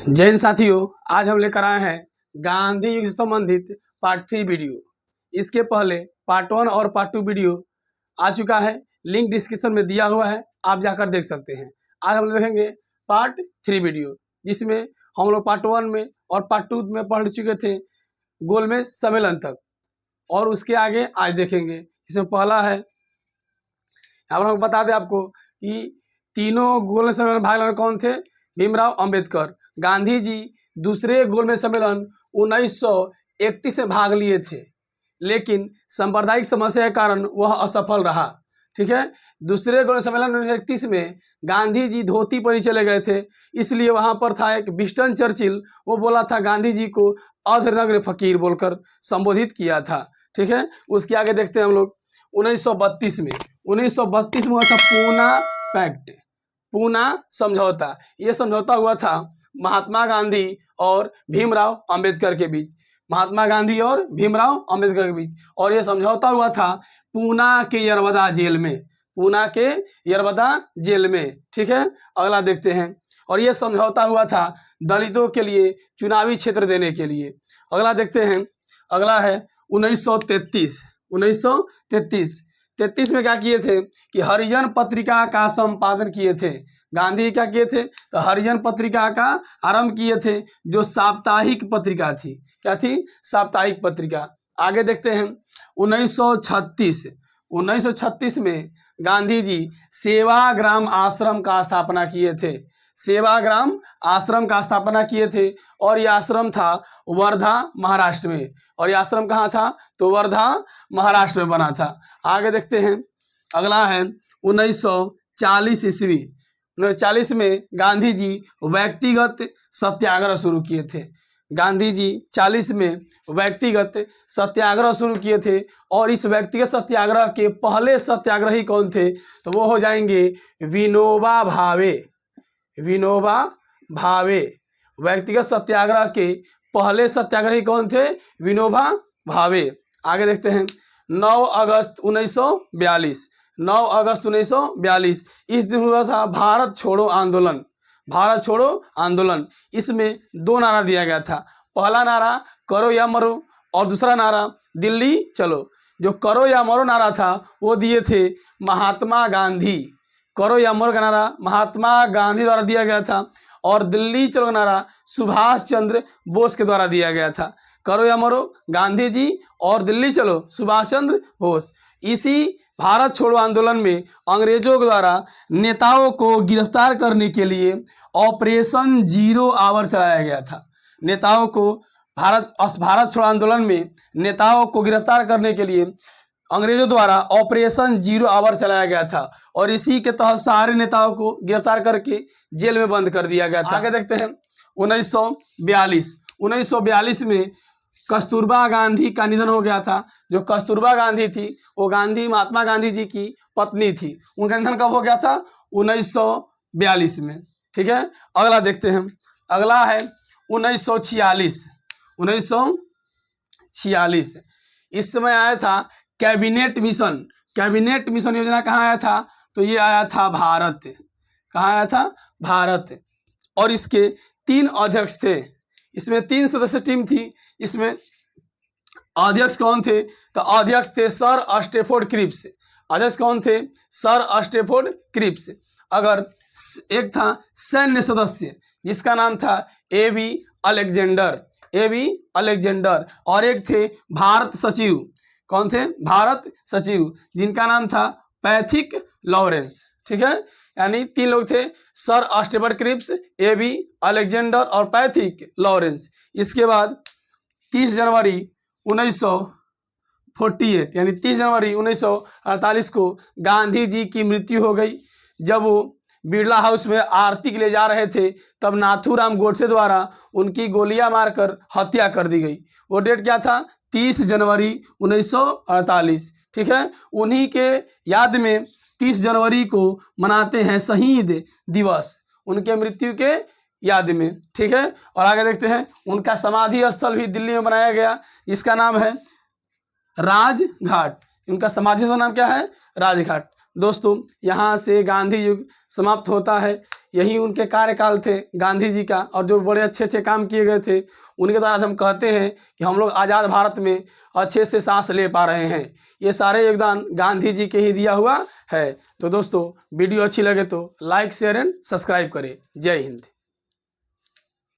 जय हिंद साथियों, आज हम लेकर आए हैं गांधी युग से संबंधित पार्ट 3 वीडियो। इसके पहले पार्ट 1 और पार्ट 2 वीडियो आ चुका है, लिंक डिस्क्रिप्शन में दिया हुआ है, आप जाकर देख सकते हैं। आज हम देखेंगे पार्ट 3 वीडियो, जिसमें हम लोग पार्ट 1 में और पार्ट 2 में पढ़ चुके थे गोलमेज सम्मेलन तक, और उसके आगे आज देखेंगे। इसमें पहला है, हम लोग बता दें आपको कि तीनों गोलमेज सम्मेलन भाग लेने कौन थे? भीमराव अंबेडकर। गांधी जी दूसरे गोलमेज सम्मेलन 1931 में भाग लिए थे, लेकिन सांप्रदायिक समस्या के कारण वह असफल रहा। ठीक है, दूसरे गोलमेज सम्मेलन 1931 में गांधी जी धोती पर ही चले गए थे, इसलिए वहां पर था एक विंस्टन चर्चिल, वो बोला था गांधी जी को अर्धनग्न फकीर बोलकर संबोधित किया था। ठीक है, उसके आगे देखते हैं हम लोग 1932 में। 1932 में हुआ था पूना पैक्ट, पूना समझौता। ये समझौता हुआ था महात्मा गांधी और भीमराव अंबेडकर के बीच, महात्मा गांधी और भीमराव अंबेडकर के बीच, और ये समझौता हुआ था पूना के यरवदा जेल में, पूना के यरवदा जेल में। ठीक है, अगला देखते हैं। और ये समझौता हुआ था दलितों के लिए चुनावी क्षेत्र देने के लिए। अगला देखते हैं, अगला है 1933। 1933 में क्या किए थे कि हरिजन पत्रिका का संपादन किए थे। गांधी क्या किए थे? तो हरिजन पत्रिका का आरंभ किए थे, जो साप्ताहिक पत्रिका थी। क्या थी? साप्ताहिक पत्रिका। आगे देखते हैं 1936। 1936 में गांधी जी सेवाग्राम आश्रम का स्थापना किए थे, सेवाग्राम आश्रम का स्थापना किए थे, और यह आश्रम था वर्धा महाराष्ट्र में। और यह आश्रम कहाँ था? तो वर्धा महाराष्ट्र में बना था। आगे देखते हैं, अगला है 1940 ईस्वी। 1940 में गांधी जी व्यक्तिगत सत्याग्रह शुरू किए थे। गांधी जी 40 में व्यक्तिगत सत्याग्रह शुरू किए थे, और इस व्यक्तिगत सत्याग्रह के पहले सत्याग्रही कौन थे? तो वो हो जाएंगे विनोबा भावे। विनोबा भावे व्यक्तिगत सत्याग्रह के पहले सत्याग्रही कौन थे? विनोबा भावे। आगे देखते हैं 9 अगस्त 1942। 9 अगस्त 1942 इस दिन हुआ था भारत छोड़ो आंदोलन। भारत छोड़ो आंदोलन, इसमें 2 नारा दिया गया था। पहला नारा करो या मरो, और दूसरा नारा दिल्ली चलो। जो करो या मरो नारा था वो दिए थे महात्मा गांधी। करो या मरो का नारा महात्मा गांधी द्वारा दिया गया था, और दिल्ली चलो का नारा सुभाष चंद्र बोस के द्वारा दिया गया था। करो या मरो गांधी जी, और दिल्ली चलो सुभाष चंद्र बोस। इसी भारत छोड़ो आंदोलन में अंग्रेजों के द्वारा नेताओं को गिरफ्तार करने के लिए ऑपरेशन 0 आवर चलाया गया था। नेताओं को भारत छोड़ो आंदोलन में नेताओं को गिरफ्तार करने के लिए अंग्रेजों द्वारा ऑपरेशन 0 आवर चलाया गया था, और इसी के तहत सारे नेताओं को गिरफ्तार करके जेल में बंद कर दिया गया था। आगे देखते हैं 1942। 1942 में कस्तूरबा गांधी का निधन हो गया था। जो कस्तूरबा गांधी थी वो महात्मा गांधी जी की पत्नी थी। उनका निधन कब हो गया था? 1942 में। ठीक है, अगला देखते हैं। अगला है 1946। 1946 इस समय आया था कैबिनेट मिशन। कैबिनेट मिशन योजना कहाँ आया था? तो ये आया था भारत। कहाँ आया था? भारत। और इसके 3 अध्यक्ष थे। इसमें 3 सदस्य टीम थी। इसमें अध्यक्ष कौन थे? तो अध्यक्ष थे सर स्टैफोर्ड क्रिप्स। अध्यक्ष कौन थे? Sir Stafford Cripps. अगर एक था सैन्य सदस्य जिसका नाम था A.V. अलेक्जेंडर। A.V. अलेक्जेंडर। और एक थे भारत सचिव। कौन थे? भारत सचिव, जिनका नाम था पैथिक लॉरेंस। ठीक है, यानी 3 लोग थे, sir Stafford Cripps, A.V. Alexander और पैथिक लॉरेंस। इसके बाद 30 जनवरी 1948 यानी 30 जनवरी 1948 को गांधी जी की मृत्यु हो गई। जब वो बिरला हाउस में आरती के लिए जा रहे थे, तब नाथूराम गोडसे द्वारा उनकी गोलियां मारकर हत्या कर दी गई। वो डेट क्या था? 30 जनवरी 1948। ठीक है, उन्हीं के याद में 30 जनवरी को मनाते हैं शहीद दिवस, उनके मृत्यु के याद में। ठीक है, और आगे देखते हैं, उनका समाधि स्थल भी दिल्ली में बनाया गया, इसका नाम है राजघाट। उनका समाधि का नाम क्या है? राजघाट। दोस्तों, यहाँ से गांधी युग समाप्त होता है। यही उनके कार्यकाल थे गांधी जी का, और जो बड़े अच्छे अच्छे काम किए गए थे उनके द्वारा हम कहते हैं कि हम लोग आज़ाद भारत में अच्छे से सांस ले पा रहे हैं। ये सारे योगदान गांधी जी के ही दिया हुआ है। तो दोस्तों वीडियो अच्छी लगे तो लाइक शेयर एंड सब्सक्राइब करें। जय हिंद।